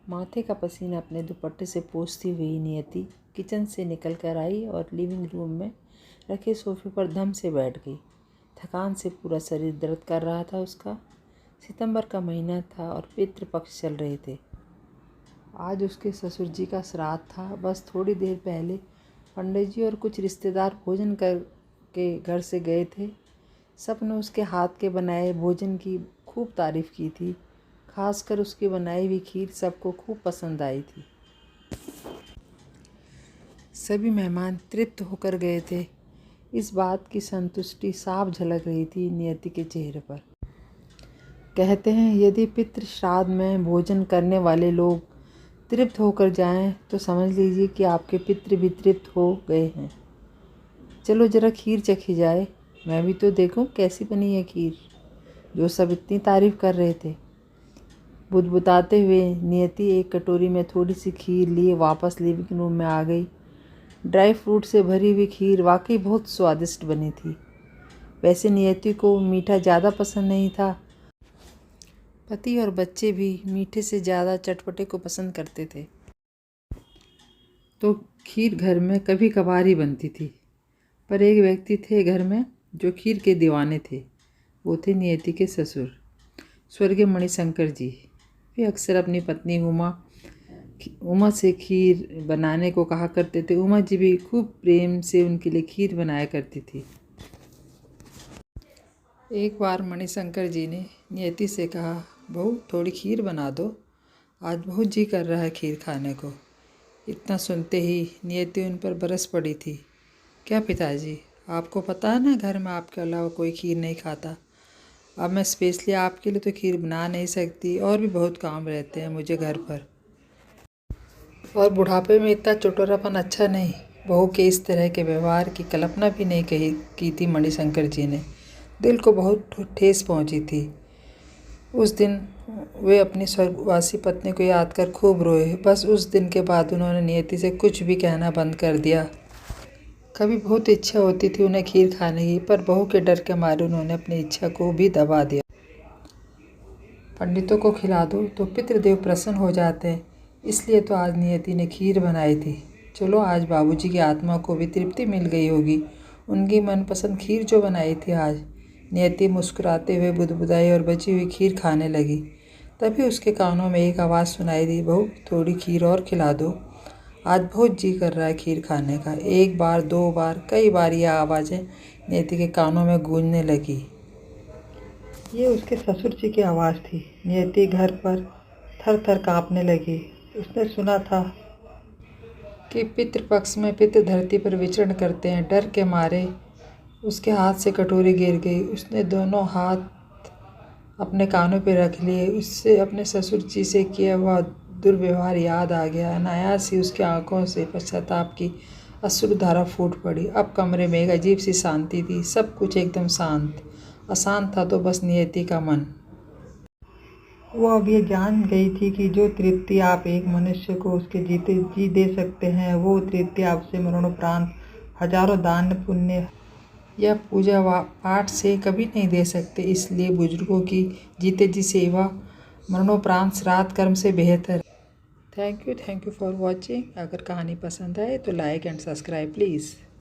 माथे का पसीना अपने दुपट्टे से पोंछती हुई नियति किचन से निकल कर आई और लिविंग रूम में रखे सोफे पर धम से बैठ गई। थकान से पूरा शरीर दर्द कर रहा था उसका। सितंबर का महीना था और पितृपक्ष चल रहे थे। आज उसके ससुर जी का श्राद्ध था। बस थोड़ी देर पहले पंडित जी और कुछ रिश्तेदार भोजन करके घर से गए थे। सबने उसके हाथ के बनाए भोजन की खूब तारीफ़ की थी। खासकर उसकी बनाई हुई खीर सबको खूब पसंद आई थी। सभी मेहमान तृप्त होकर गए थे। इस बात की संतुष्टि साफ झलक रही थी नियति के चेहरे पर। कहते हैं यदि पितृ श्राद्ध में भोजन करने वाले लोग तृप्त होकर जाएं तो समझ लीजिए कि आपके पितृ भी तृप्त हो गए हैं। चलो ज़रा खीर चखी जाए, मैं भी तो देखूं कैसी बनी है खीर, जो सब इतनी तारीफ़ कर रहे थे। बुदबुदाते हुए नियति एक कटोरी में थोड़ी सी खीर लिए वापस लिविंग रूम में आ गई। ड्राई फ्रूट से भरी हुई खीर वाकई बहुत स्वादिष्ट बनी थी। वैसे नियति को मीठा ज़्यादा पसंद नहीं था। पति और बच्चे भी मीठे से ज़्यादा चटपटे को पसंद करते थे, तो खीर घर में कभी कभार ही बनती थी। पर एक व्यक्ति थे घर में जो खीर के दीवाने थे। वो थे नियति के ससुर, स्वर्गीय मणिशंकर जी। वे अक्सर अपनी पत्नी उमा से खीर बनाने को कहा करते थे। उमा जी भी खूब प्रेम से उनके लिए खीर बनाया करती थी। एक बार मणिशंकर जी ने नियति से कहा, बहू थोड़ी खीर बना दो, आज बहुत जी कर रहा है खीर खाने को। इतना सुनते ही नियति उन पर बरस पड़ी थी। क्या पिताजी, आपको पता है ना घर में आपके अलावा कोई खीर नहीं खाता। अब मैं स्पेशली आपके लिए तो खीर बना नहीं सकती, और भी बहुत काम रहते हैं मुझे घर पर। और बुढ़ापे में इतना चटोरापन अच्छा नहीं। बहू के इस तरह के व्यवहार की कल्पना भी नहीं की थी मणिशंकर जी ने। दिल को बहुत ठेस पहुंची थी। उस दिन वे अपनी स्वर्गवासी पत्नी को याद कर खूब रोए। बस उस दिन के बाद उन्होंने नियति से कुछ भी कहना बंद कर दिया। कभी बहुत इच्छा होती थी उन्हें खीर खाने की, पर बहू के डर के मारे उन्होंने अपनी इच्छा को भी दबा दिया। पंडितों को खिला दो तो पितृदेव प्रसन्न हो जाते हैं, इसलिए तो आज नियति ने खीर बनाई थी। चलो आज बाबूजी की आत्मा को भी तृप्ति मिल गई होगी। उनकी मनपसंद खीर जो बनाई थी आज। नियति मुस्कुराते हुए बुदबुदाई और बची हुई खीर खाने लगी। तभी उसके कानों में एक आवाज़ सुनाई दी, बहू थोड़ी खीर और खिला दो, आज बहुत जी कर रहा है खीर खाने का। एक बार, दो बार, कई बार यह आवाज़ें नियति के कानों में गूंजने लगी। ये उसके ससुर जी की आवाज़ थी। नियति घर पर थर थर काँपने लगी। उसने सुना था कि पितृपक्ष में पितृ धरती पर विचरण करते हैं। डर के मारे उसके हाथ से कटोरी गिर गई। उसने दोनों हाथ अपने कानों पर रख लिए। उससे अपने ससुर जी से किया हुआ दुर्व्यवहार याद आ गया। अनायास ही उसकी आंखों से पश्चाताप की अश्रुधारा फूट पड़ी। अब कमरे में एक अजीब सी शांति थी। सब कुछ एकदम शांत। अशांत था तो बस नियति का मन। वो अब ये जान गई थी कि जो तृप्ति आप एक मनुष्य को उसके जीते जी दे सकते हैं, वो तृप्ति आपसे मरणोपरांत हजारों दान पुण्य या पूजा पाठ से कभी नहीं दे सकते। इसलिए बुजुर्गों की जीते जी सेवा मरणोपरांत श्राद्ध कर्म से बेहतर। Thank you for watching. अगर कहानी पसंद आए तो लाइक एंड सब्सक्राइब प्लीज़।